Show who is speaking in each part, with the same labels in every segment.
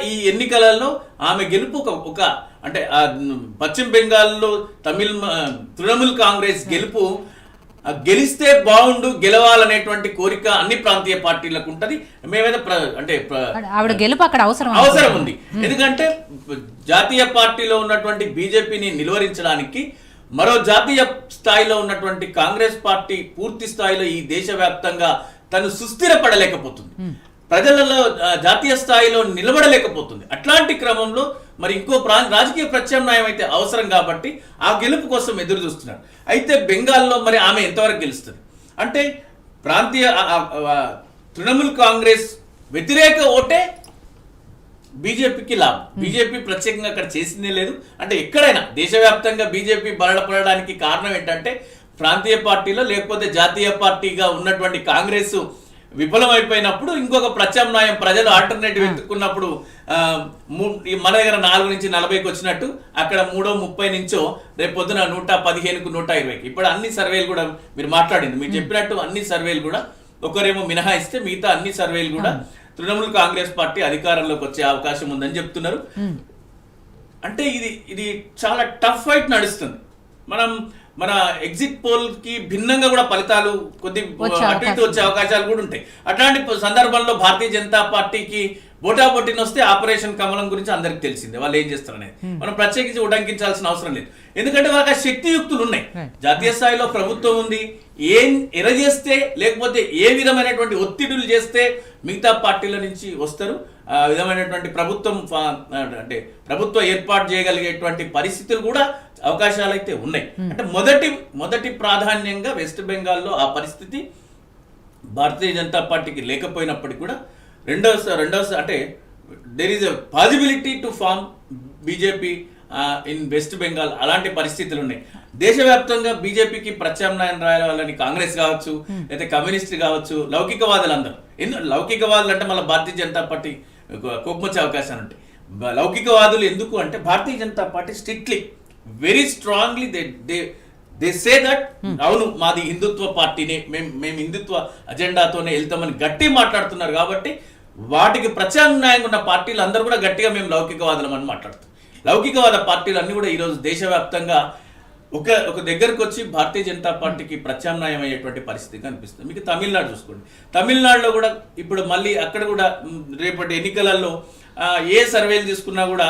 Speaker 1: ఈ ఎన్నికలలో ఆమె గెలుపు ఒక అంటే పశ్చిమ బెంగాల్లో తృణమూల్ కాంగ్రెస్ గెలుపు గెలిస్తే బాగుండు, గెలవాలనేటువంటి కోరిక అన్ని ప్రాంతీయ పార్టీలకు ఉంటది. మేమైతే అంటే
Speaker 2: ఆవిడ గెలుపు అక్కడ
Speaker 1: అవసరం ఉంది. ఎందుకంటే జాతీయ పార్టీలో ఉన్నటువంటి బీజేపీని నిలువరించడానికి మరో జాతీయ స్థాయిలో ఉన్నటువంటి కాంగ్రెస్ పార్టీ పూర్తి స్థాయిలో ఈ దేశవ్యాప్తంగా తను సుస్థిరపడలేకపోతుంది, ప్రజలలో జాతీయ స్థాయిలో నిలబడలేకపోతుంది. అట్లాంటి క్రమంలో మరి ఇంకో రాజకీయ ప్రత్యామ్నాయం అయితే అవసరం కాబట్టి ఆ గెలుపు కోసం ఎదురు చూస్తున్నారు. అయితే బెంగాల్లో మరి ఆమె ఎంతవరకు గెలుస్తుంది అంటే ప్రాంతీయ తృణమూల్ కాంగ్రెస్ వ్యతిరేక ఓటే బీజేపీకి లాభం. బీజేపీ ప్రత్యేకంగా అక్కడ చేసిందే లేదు. అంటే ఎక్కడైనా దేశవ్యాప్తంగా బీజేపీ బలపడడానికి కారణం ఏంటంటే ప్రాంతీయ పార్టీలో లేకపోతే జాతీయ పార్టీగా ఉన్నటువంటి కాంగ్రెస్ విఫలమైపోయినప్పుడు ఇంకొక ప్రత్యామ్నాయం ప్రజలు ఆల్టర్నేటివ్ ఎత్తుకున్నప్పుడు మన దగ్గర 4 నుంచి 40కి వచ్చినట్టు అక్కడ 330 నుంచో రేపు పొద్దున 115కు 120కి. ఇప్పుడు అన్ని సర్వేలు కూడా మీరు మాట్లాడింది, మీరు చెప్పినట్టు అన్ని సర్వేలు కూడా ఒకరేమో మినహాయిస్తే మిగతా అన్ని సర్వేలు కూడా తృణమూల్ కాంగ్రెస్ పార్టీ అధికారంలోకి వచ్చే అవకాశం ఉందని చెప్తున్నారు. అంటే ఇది చాలా టఫ్ ఫైట్ నడుస్తుంది. మన ఎగ్జిట్ పోల్ కి భిన్నంగా కూడా ఫలితాలు కొద్ది అటు ఇటు వచ్చే అవకాశాలు కూడా ఉంటాయి. అట్లాంటి సందర్భంలో భారతీయ జనతా పార్టీకి బోటాబొట్టిన వస్తే ఆపరేషన్ కమలం గురించి అందరికి తెలిసిందే, వాళ్ళు ఏం చేస్తారనేది మనం ప్రత్యేకించి ఉటంకించాల్సిన అవసరం లేదు. ఎందుకంటే వాళ్ళకి ఆ శక్తియుక్తులు ఉన్నాయి. జాతీయ స్థాయిలో ప్రభుత్వం ఉంది, ఏం ఎరజేస్తే లేకపోతే ఏ విధమైనటువంటి ఒత్తిడులు చేస్తే మిగతా పార్టీల నుంచి వస్తారు. ఆ విధమైనటువంటి అంటే ప్రభుత్వం ఏర్పాటు చేయగలిగేటువంటి పరిస్థితులు కూడా అవకాశాలు అయితే ఉన్నాయి. అంటే మొదటి ప్రాధాన్యంగా వెస్ట్ బెంగాల్లో ఆ పరిస్థితి భారతీయ జనతా పార్టీకి లేకపోయినప్పటికీ కూడా రెండవ అంటే there is a possibility to form BJP in West Bengal. అలాంటి పరిస్థితులు ఉన్నాయి. దేశవ్యాప్తంగా బీజేపీకి ప్రత్యామ్నాయం రాయాలని కాంగ్రెస్ కావచ్చు, లేదా కమ్యూనిస్ట్ కావచ్చు, లౌకికవాదులందరూ లౌకికవాదులు అంటే మళ్ళీ భారతీయ జనతా పార్టీ కోపమొచ్చే అవకాశాలు ఉంటాయి. లౌకికవాదులు ఎందుకు అంటే Bharatiya Janata Party strictly very strongly they say that అవును మాది హిందుత్వ పార్టీనే, మేము హిందుత్వ అజెండాతోనే వెళ్తామని గట్టి మాట్లాడుతున్నారు. కాబట్టి వాటికి ప్రత్యామ్నాయంగా ఉన్న పార్టీలు అందరూ కూడా గట్టిగా మేము లౌకికవాదులం అని మాట్లాడుతారు. లౌకికవాద పార్టీలు అన్ని కూడా ఈరోజు దేశవ్యాప్తంగా ఒక దగ్గరకు వచ్చి భారతీయ జనతా పార్టీకి ప్రత్యామ్నాయం అయ్యేటువంటి పరిస్థితి కనిపిస్తుంది. మీకు తమిళనాడు చూసుకోండి, తమిళనాడులో కూడా ఇప్పుడు మళ్ళీ అక్కడ కూడా రేపటి ఎన్నికలలో ఏ సర్వేలు తీసుకున్నా కూడా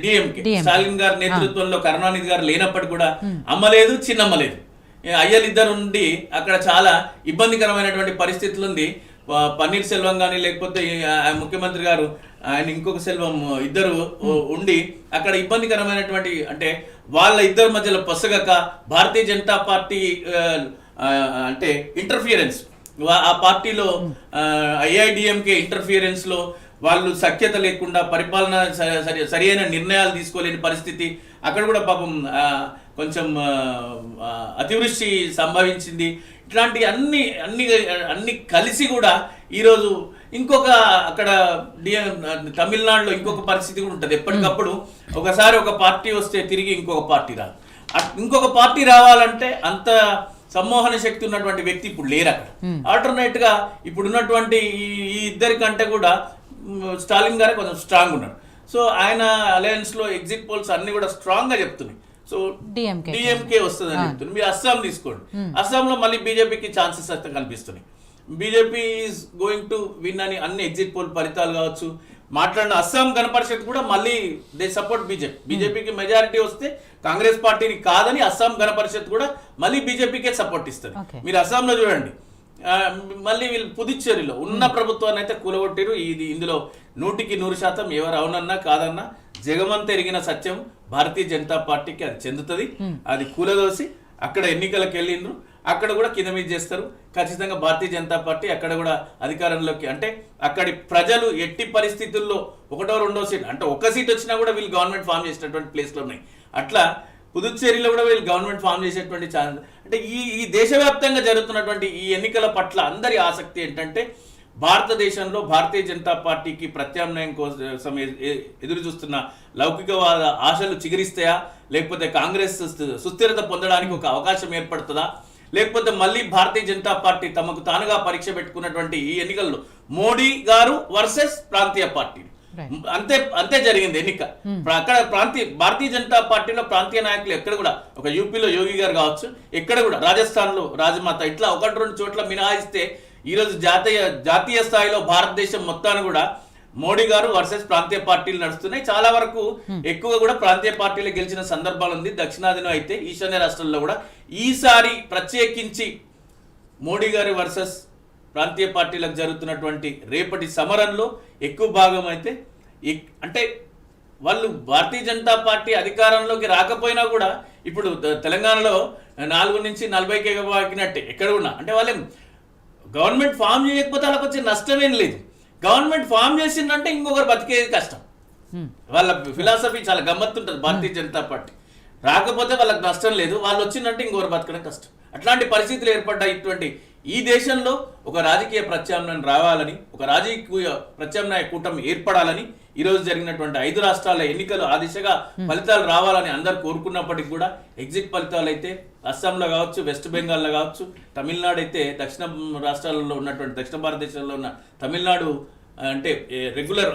Speaker 1: డిఎంకే స్టాలిన్ గారి నేతృత్వంలో కరుణానిధి గారు లేనప్పటికీ కూడా అమ్మలేదు, చిన్నమ్మలేదు. అయ్యలిద్దరు ఉండి అక్కడ చాలా ఇబ్బందికరమైనటువంటి పరిస్థితులు ఉంది. పన్నీర్ సెల్వం కానీ లేకపోతే ముఖ్యమంత్రి గారు ఆయన ఇంకొక సెల్వం ఇద్దరు ఉండి అక్కడ ఇబ్బందికరమైనటువంటి అంటే వాళ్ళ ఇద్దరి మధ్యలో పొసగక భారతీయ జనతా పార్టీ అంటే ఇంటర్ఫియరెన్స్, ఆ పార్టీలో ఏఐడిఎంకే ఇంటర్ఫియరెన్స్ లో వాళ్ళు సఖ్యత లేకుండా పరిపాలన సరైన నిర్ణయాలు తీసుకోలేని పరిస్థితి. అక్కడ కూడా పాపం కొంచెం అతివృష్టి సంభవించింది. ఇట్లాంటి అన్ని కలిసి కూడా ఈరోజు ఇంకొక అక్కడ తమిళనాడులో ఇంకొక పరిస్థితి కూడా ఉంటుంది. ఎప్పటికప్పుడు ఒకసారి ఒక పార్టీ వస్తే తిరిగి ఇంకొక పార్టీ రాదు. ఇంకొక పార్టీ రావాలంటే అంత సమ్మోహన శక్తి ఉన్నటువంటి వ్యక్తి ఇప్పుడు లేరు అక్కడ. ఆల్టర్నేట్ గా ఇప్పుడు ఉన్నటువంటి ఈ ఇద్దరి కంటే కూడా స్టాలిన్ గారే కొంచెం స్ట్రాంగ్ ఉన్నారు. సో ఆయన అలయన్స్ లో ఎగ్జిట్ పోల్స్ అన్ని కూడా స్ట్రాంగ్ గా చెప్తున్నాయి. సో డిఎంకే వస్తుందని చెప్తుంది. మీరు అస్సాం తీసుకోండి, అస్సాంలో మళ్ళీ బీజేపీకి ఛాన్సెస్ అయితే కనిపిస్తున్నాయి. BJP is going to win అని అన్ని ఎగ్జిట్ పోల్ ఫలితాలు కావచ్చు మాట్లాడిన అస్సాం గణపరిషత్ కూడా మళ్ళీ దే సపోర్ట్ బీజేపీకి మెజారిటీ వస్తే కాంగ్రెస్ పార్టీని కాదని అస్సాం గణపరిషత్ కూడా మళ్ళీ బీజేపీకే సపోర్ట్ ఇస్తుంది. మీరు అస్సాంలో చూడండి, మళ్ళీ వీళ్ళు పుదుచ్చేరిలో ఉన్న ప్రభుత్వాన్ని అయితే కూలగొట్టిరు. ఇందులో 100% ఎవరు అవునన్నా కాదన్నా జగమంత ఎరిగిన సత్యం భారతీయ జనతా పార్టీకి అది చెందుతుంది. అది కూలదోసి అక్కడ ఎన్నికలకు వెళ్ళిండ్రు, అక్కడ కూడా కింద మీద చేస్తారు. ఖచ్చితంగా భారతీయ జనతా పార్టీ అక్కడ కూడా అధికారంలోకి అంటే అక్కడి ప్రజలు ఎట్టి పరిస్థితుల్లో 1వ 2వ సీట్ అంటే ఒక సీట్ వచ్చినా కూడా వీళ్ళు గవర్నమెంట్ ఫామ్ చేసినటువంటి ప్లేస్లు ఉన్నాయి. అట్లా పుదుచ్చేరిలో కూడా వీళ్ళు గవర్నమెంట్ ఫామ్ చేసేటువంటి ఛాన్స్ అంటే ఈ దేశవ్యాప్తంగా జరుగుతున్నటువంటి ఈ ఎన్నికల పట్ల అందరి ఆసక్తి ఏంటంటే భారతదేశంలో భారతీయ జనతా పార్టీకి ప్రత్యామ్నాయం కోసం ఎదురు చూస్తున్న లౌకికవాద ఆశలు చిగురిస్తాయా, లేకపోతే కాంగ్రెస్ సుస్థిరత పొందడానికి ఒక అవకాశం ఏర్పడుతుందా, లేకపోతే మళ్ళీ భారతీయ జనతా పార్టీ తమకు తానుగా పరీక్ష పెట్టుకున్నటువంటి ఈ ఎన్నికల్లో మోడీ గారు వర్సెస్ ప్రాంతీయ పార్టీ అంతే అంతే జరిగింది ఎన్నిక. అక్కడ భారతీయ జనతా పార్టీలో ప్రాంతీయ నాయకులు ఎక్కడ కూడా, ఒక యూపీలో యోగి గారు కావచ్చు, ఎక్కడ కూడా రాజస్థాన్ లో రాజమాత, ఇట్లా 1-2 చోట్ల మినహాయిస్తే ఈరోజు జాతీయ స్థాయిలో భారతదేశం మొత్తాన్ని కూడా మోడీ గారు వర్సెస్ ప్రాంతీయ పార్టీలు నడుస్తున్నాయి. చాలా వరకు ఎక్కువ కూడా ప్రాంతీయ పార్టీలు గెలిచిన సందర్భాలు ఉంది. దక్షిణాదిలో అయితే, ఈశాన్య రాష్ట్రాల్లో కూడా. ఈసారి ప్రత్యేకించి మోడీ గారి వర్సెస్ ప్రాంతీయ పార్టీలకు జరుగుతున్నటువంటి రేపటి సమరంలో ఎక్కువ భాగం అయితే అంటే వాళ్ళు భారతీయ జనతా పార్టీ అధికారంలోకి రాకపోయినా కూడా ఇప్పుడు తెలంగాణలో 4 నుంచి 40కి ఎగబాకినట్టే ఎక్కడ ఉన్నా. అంటే వాళ్ళేం గవర్నమెంట్ ఫామ్ చేయకపోతే వాళ్ళకి వచ్చే నష్టమేం లేదు. గవర్నమెంట్ ఫామ్ చేసిందంటే ఇంకొకరు బతికేది కష్టం. వాళ్ళ ఫిలాసఫీ చాలా గమ్మత్తుంటుంది భారతీయ జనతా పార్టీ. రాకపోతే వాళ్ళకి నష్టం లేదు, వాళ్ళు వచ్చిందంటే ఇంకొకరు బతకడం కష్టం. అట్లాంటి పరిస్థితులు ఏర్పడ్డాయి. ఇటువంటి ఈ దేశంలో ఒక రాజకీయ ప్రత్యామ్నాయం రావాలని, ఒక రాజకీయ ప్రత్యామ్నాయ కూటమి ఏర్పడాలని ఈరోజు జరిగినటువంటి 5 రాష్ట్రాల ఎన్నికలు ఆ దిశగా ఫలితాలు రావాలని అందరు కోరుకున్నప్పటికీ కూడా ఎగ్జిట్ ఫలితాలు అయితే అస్సాంలో కావచ్చు, వెస్ట్ బెంగాల్లో కావచ్చు, తమిళనాడు అయితే దక్షిణ రాష్ట్రాలలో ఉన్నటువంటి దక్షిణ భారతదేశంలో ఉన్న తమిళనాడు అంటే రెగ్యులర్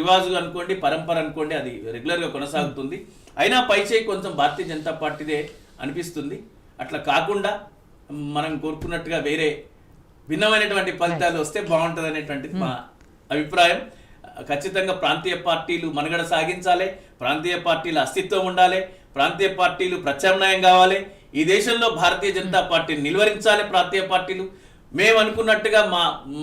Speaker 1: రివాజు అనుకోండి, పరంపర అనుకోండి, అది రెగ్యులర్గా కొనసాగుతుంది. అయినా పైచేయి కొంచెం భారతీయ జనతా పార్టీదే అనిపిస్తుంది. అట్లా కాకుండా మనం కోరుకున్నట్టుగా వేరే భిన్నమైనటువంటి ఫలితాలు వస్తే బాగుంటుంది అనేటువంటిది మా అభిప్రాయం. ఖచ్చితంగా ప్రాంతీయ పార్టీలు మనుగడ సాగించాలి, ప్రాంతీయ పార్టీల అస్తిత్వం ఉండాలి, ప్రాంతీయ పార్టీలు ప్రత్యామ్నాయం కావాలి. ఈ దేశంలో భారతీయ జనతా పార్టీని నిలువరించాలి. ప్రాంతీయ పార్టీలు మేము అనుకున్నట్టుగా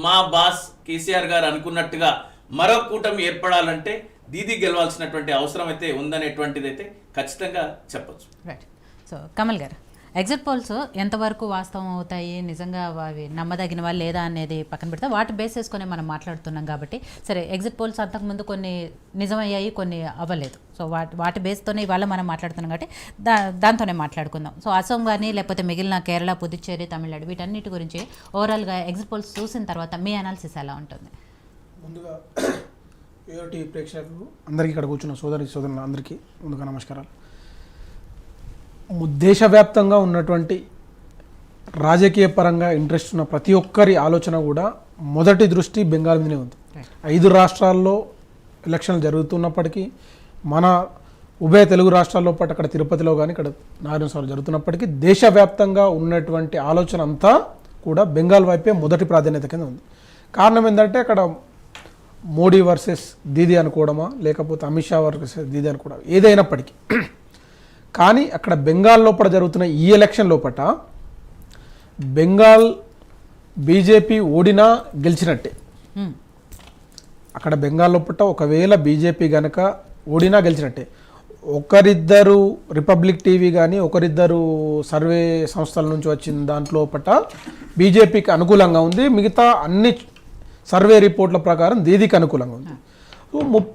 Speaker 1: మా బాస్ కేసీఆర్ గారు అనుకున్నట్టుగా మరో కూటమి ఏర్పడాలంటే దీది గెలవాల్సినటువంటి అవసరం అయితే ఉందనేటువంటిది అయితే ఖచ్చితంగా చెప్పచ్చు.
Speaker 2: రైట్. సో కమల్ గారు, ఎగ్జిట్ పోల్స్ ఎంతవరకు వాస్తవం అవుతాయి, నిజంగా అవి నమ్మదగినవా లేదా అనేది పక్కన పెడితే వాటి బేస్ చేసుకొని మనం మాట్లాడుతున్నాం కాబట్టి, సరే ఎగ్జిట్ పోల్స్ అంతకుముందు కొన్ని నిజమయ్యాయి, కొన్ని అవ్వలేదు. సో వాటి బేస్తోనే ఇవాళ మనం మాట్లాడుతున్నాం కాబట్టి దాంతోనే మాట్లాడుకుందాం. సో అసోం కానీ లేకపోతే మిగిలిన కేరళ, పుదుచ్చేరి, తమిళనాడు వీటన్నిటి గురించి ఓవరాల్గా ఎగ్జిట్ పోల్స్ చూసిన తర్వాత మీ అనాలిసిస్ ఎలా ఉంటుంది?
Speaker 3: ముందుగా ఏఓటీ ప్రేక్షకులు అందరికీ, ఇక్కడ కూర్చున్న సోదరులు అందరికీ ముందుగా నమస్కారాలు. దేశవ్యాప్తంగా ఉన్నటువంటి రాజకీయ పరంగా ఇంట్రెస్ట్ ఉన్న ప్రతి ఒక్కరి ఆలోచన కూడా మొదటి దృష్టి బెంగాల్ మీదనే ఉంది. 5 రాష్ట్రాల్లో ఎలక్షన్లు జరుగుతున్నప్పటికీ, మన ఉభయ తెలుగు రాష్ట్రాల్లో పాటు అక్కడ తిరుపతిలో కానీ ఇక్కడ నారాయణస్వామి జరుగుతున్నప్పటికీ దేశవ్యాప్తంగా ఉన్నటువంటి ఆలోచన అంతా కూడా బెంగాల్ వైపే మొదటి ప్రాధాన్యత కింద ఉంది. కారణం ఏంటంటే అక్కడ మోడీ వర్సెస్ దీదీ అనుకోవడమా, లేకపోతే అమిత్ షా వర్సెస్ దీదీ అనుకోవడం ఏదైనప్పటికీ, కానీ అక్కడ బెంగాల్ లోపల జరుగుతున్న ఈ ఎలక్షన్ లోపల బెంగాల్ బీజేపీ ఓడినా గెలిచినట్టే. అక్కడ బెంగాల్ లోపల ఒకవేళ బీజేపీ కనుక ఓడినా గెలిచినట్టే. ఒకరిద్దరు రిపబ్లిక్ టీవీ కానీ ఒకరిద్దరు సర్వే సంస్థల నుంచి వచ్చిన దాంట్లో బీజేపీకి అనుకూలంగా ఉంది, మిగతా అన్ని సర్వే రిపోర్ట్ల ప్రకారం దీదీకి అనుకూలంగా ఉంది. 30